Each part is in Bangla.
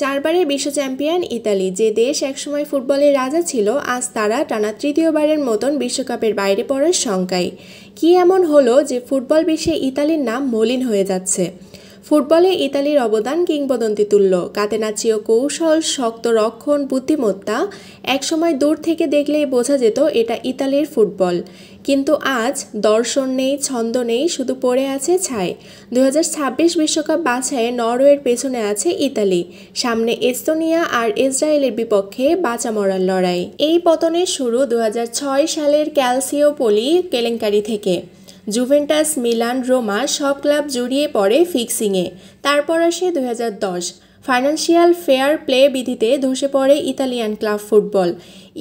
চারবারের বিশ্ব চ্যাম্পিয়ন ইতালি, যে দেশ একসময় ফুটবলের রাজা ছিল, আজ তারা টানা তৃতীয়বারের মতন বিশ্বকাপের বাইরে পড়ার শঙ্কায়। কি এমন হলো যে ফুটবল বিশ্বে ইতালির নাম মলিন হয়ে যাচ্ছে? ফুটবলে ইতালির অবদান কিংবদন্তি তুল্য। কাতেনাচিও কৌশল, শক্ত রক্ষণ, বুদ্ধিমত্তা, একসময় দূর থেকে দেখলেই বোঝা যেত এটা ইতালির ফুটবল। কিন্তু আজ দর্শন নেই, ছন্দ নেই, শুধু পড়ে আছে ছাই। 2026 বিশ্বকাপ বাছাইয়ে নরওয়ের পেছনে আছে ইতালি, সামনে এস্তোনিয়া আর ইসরায়েলের বিপক্ষে বাঁচা মরার লড়াই। এই পতনের শুরু 2006 সালের ক্যালসিওপোলি কেলেঙ্কারি থেকে। জুভেন্টাস, মিলান, রোমা সব ক্লাব জড়িয়ে পড়ে ফিক্সিংয়ে। তারপর আসে 2010, ফাইন্যান্সিয়াল ফেয়ার প্লে বিধিতে ধসে পড়ে ইতালিয়ান ক্লাব ফুটবল।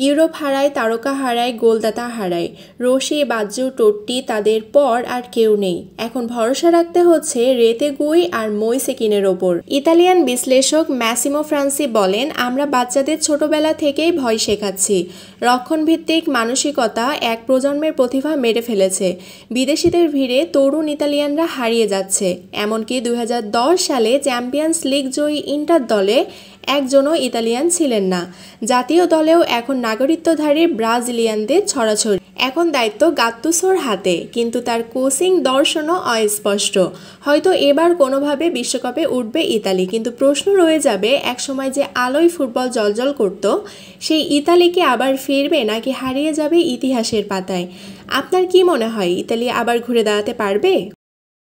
ইউরোপ হারায়, তারকা হারায়, গোলদাতা হারায়। রশি, বাজ্জু, টোট্টি তাদের পর আর কেউ নেই। এখন ভরসা রাখতে হচ্ছে রেতেগুই আর মইসেকিনের ওপর। ইতালিয়ান বিশ্লেষক ম্যাসিমো ফ্রান্সি বলেন, আমরা বাচ্চাদের ছোটবেলা থেকেই ভয় শেখাচ্ছি। রক্ষণভিত্তিক মানসিকতা এক প্রজন্মের প্রতিভা মেরে ফেলেছে। বিদেশিদের ভিড়ে তরুণ ইতালিয়ানরা হারিয়ে যাচ্ছে। এমনকি 2010 সালে চ্যাম্পিয়ন্স লিগ জয়ী ইন্টার দলে একজনও ইতালিয়ান ছিলেন না। জাতীয় দলেও এখন নাগরিকত্বধারী ব্রাজিলিয়ানদের ছড়াছড়ি। এখন দায়িত্ব গাত্তুসোর হাতে, কিন্তু তার কোচিং দর্শনও অস্পষ্ট। হয়তো এবার কোনোভাবে বিশ্বকাপে উঠবে ইতালি, কিন্তু প্রশ্ন রয়ে যাবে, একসময় যে আলোয় ফুটবল জ্বলজ্বল করত, সেই ইতালি কি আবার ফিরবে নাকি হারিয়ে যাবে ইতিহাসের পাতায়? আপনার কি মনে হয়, ইতালি আবার ঘুরে দাঁড়াতে পারবে?